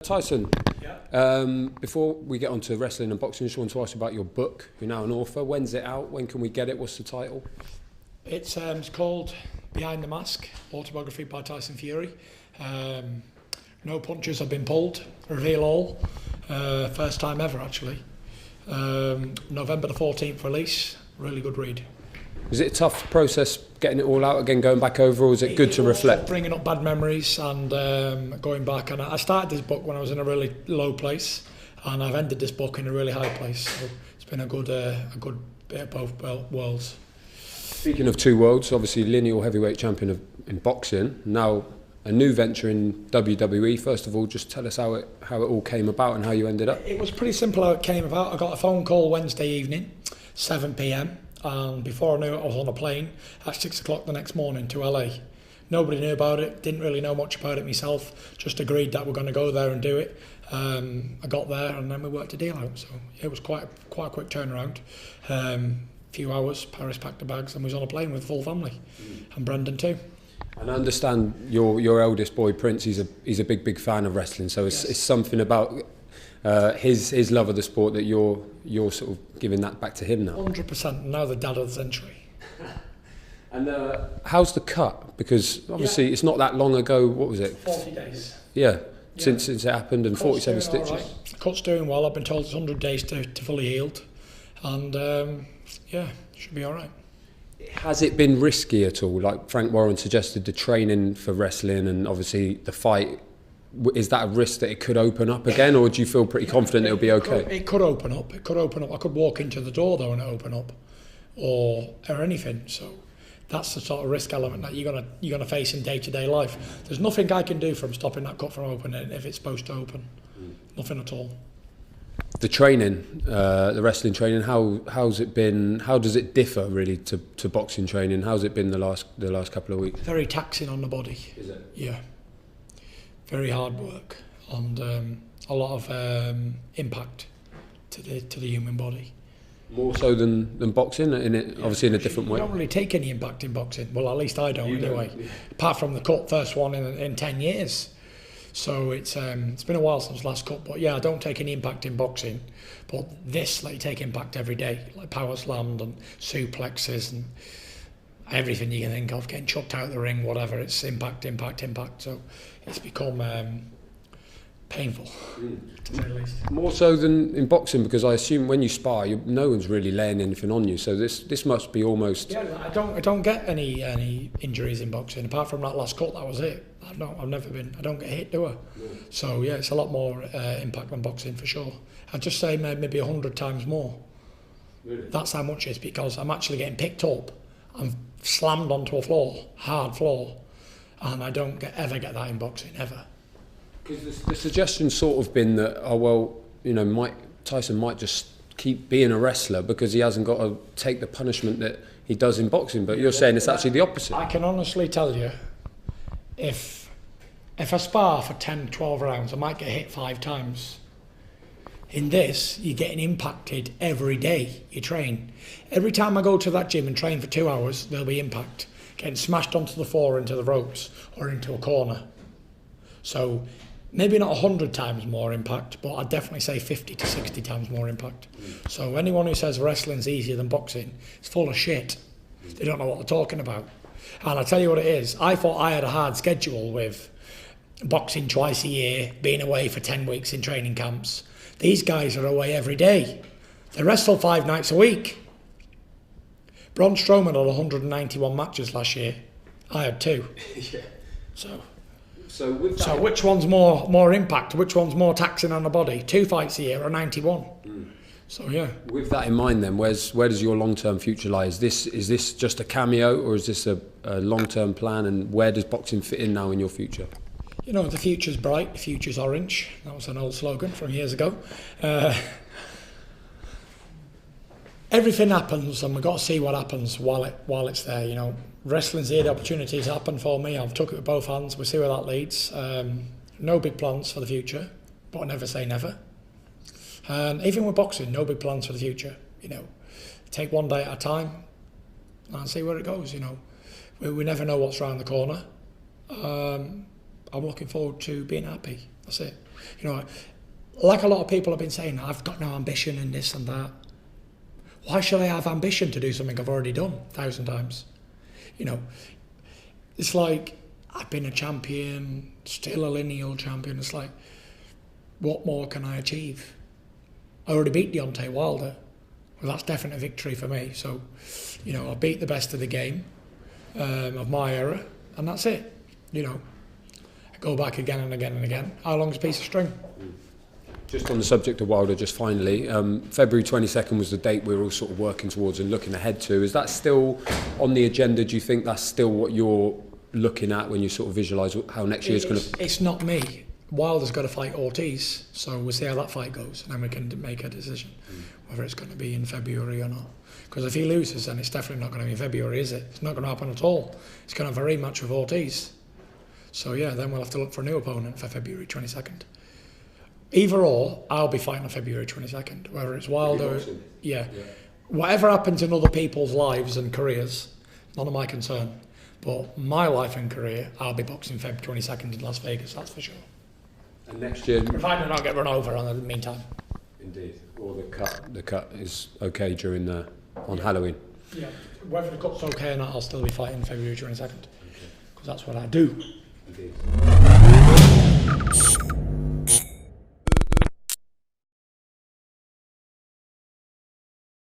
Tyson, Yeah. before we get on to wrestling and boxing, I just want to ask you about your book. You're now an author. When's it out? When can we get it? What's the title? It's called Behind the Mask, autobiography by Tyson Fury. No punches have been pulled, reveal all. First time ever, actually. November the 14th release, really good read. Is it a tough process getting it all out again, going back over, or is it good to reflect? Bringing up bad memories and going back. And I started this book when I was in a really low place, and I've ended this book in a really high place. So it's been a good bit of both worlds. Speaking of two worlds, obviously lineal heavyweight champion in boxing, now a new venture in WWE. First of all, just tell us how it all came about and how you ended up. It was pretty simple how it came about. I got a phone call Wednesday evening, 7 p.m. and before I knew it, I was on a plane at 6 o'clock the next morning to LA. Nobody knew about it, didn't really know much about it myself, just agreed that we're going to go there and do it. I got there and then we worked a deal out, so it was quite a quick turnaround. Few hours, Paris packed the bags and was on a plane with the full family, and Brendan too. And I understand your eldest boy Prince, he's a big fan of wrestling, so it's something about his love of the sport that you're sort of giving that back to him now. 100%, now the dad of the century. And how's the cut? Because obviously it's not that long ago. What was it? 40 days. Yeah. Since it happened, and 47 stitches. Right. Cut's doing well. I've been told it's 100 days to fully healed, and should be all right. Has it been risky at all? Like Frank Warren suggested, the training for wrestling and obviously the fight. Is that a risk that it could open up again, or do you feel pretty confident it'll be okay? It could open up. It could open up. I could walk into the door though and it open up, or anything. So that's the sort of risk element that you're gonna face in day-to-day life. There's nothing I can do from stopping that cut from opening if it's supposed to open. Nothing at all. The training, the wrestling training, how's it been? How does it differ really to boxing training? How's it been the last couple of weeks? Very taxing on the body. Is it? Yeah. Very hard work and a lot of impact to the human body. More so than boxing, obviously in a different way. You don't really take any impact in boxing. Well, at least I don't anyway. Yeah. Apart from the cut, first one in 10 years. So it's been a while since last cut, but yeah, I don't take any impact in boxing. But this, like, you take impact every day, like power slams and suplexes and everything you can think of, getting chucked out of the ring, whatever. It's impact. So it's become painful, to say the least. More so than in boxing, because I assume when you spar, no one's really laying anything on you. So this must be almost. Yeah, I don't get any injuries in boxing apart from that last cut. That was it. I don't get hit, do I? No. So yeah, it's a lot more impact than boxing for sure. I'd just say maybe 100 times more. Really? That's how much it is, because I'm actually getting picked up and slammed onto a floor, hard floor, and I don't ever get that in boxing, ever. Because the suggestion's sort of been that, Tyson might just keep being a wrestler because he hasn't got to take the punishment that he does in boxing, but you're saying it's actually the opposite. I can honestly tell you, if I spar for 10, 12 rounds, I might get hit 5 times. In this, you're getting impacted every day you train. Every time I go to that gym and train for 2 hours, there'll be impact. Getting smashed onto the floor, into the ropes, or into a corner. So maybe not 100 times more impact, but I'd definitely say 50 to 60 times more impact. So anyone who says wrestling's easier than boxing is full of shit. They don't know what they're talking about. And I'll tell you what it is. I thought I had a hard schedule with boxing twice a year, being away for 10 weeks in training camps. These guys are away every day. They wrestle 5 nights a week. Braun Strowman had 191 matches last year. I had 2. Yeah. So which one's more impact? Which one's more taxing on the body? 2 fights a year or 91? So yeah. With that in mind, then, where does your long-term future lie? Is this just a cameo, or is this a long-term plan? And where does boxing fit in now in your future? You know, the future's bright, the future's orange. That was an old slogan from years ago. Everything happens, and we've got to see what happens while it's there. You know, wrestling's here, the opportunities happen for me. I've took it with both hands. We'll see where that leads. No big plans for the future, but I never say never. And even with boxing, no big plans for the future. You know, take one day at a time and see where it goes. You know, we never know what's around the corner. I'm looking forward to being happy. That's it. You know, like a lot of people have been saying, I've got no ambition and this and that. Why should I have ambition to do something I've already done 1,000 times? You know, it's like, I've been a champion, still a lineal champion. It's like, what more can I achieve? I already beat Deontay Wilder. Well, that's definitely a victory for me. So, you know, I beat the best of the game, of my era, and that's it. You know, I go back again and again and again. How long's a piece of string? Just on the subject of Wilder, just finally, February 22nd was the date we were all sort of working towards and looking ahead to. Is that still on the agenda? Do you think that's still what you're looking at when you sort of visualise how next year's going to... It's not me. Wilder's got to fight Ortiz, so we'll see how that fight goes, and then we can make a decision whether it's going to be in February or not. Because if he loses, then it's definitely not going to be in February, is it? It's not going to happen at all. It's going to have a rematch with Ortiz. So yeah, then we'll have to look for a new opponent for February 22nd. Either or, I'll be fighting on February 22nd, whether it's Wilder... Yeah. Whatever happens in other people's lives and careers, none of my concern. But my life and career, I'll be boxing Feb 22nd in Las Vegas, that's for sure. And next year... Provided I don't get run over in the meantime. Indeed. Or the cut is okay during on Halloween. Yeah. Whether the cut's okay or not, I'll still be fighting February 22nd. Because that's what I do. Indeed.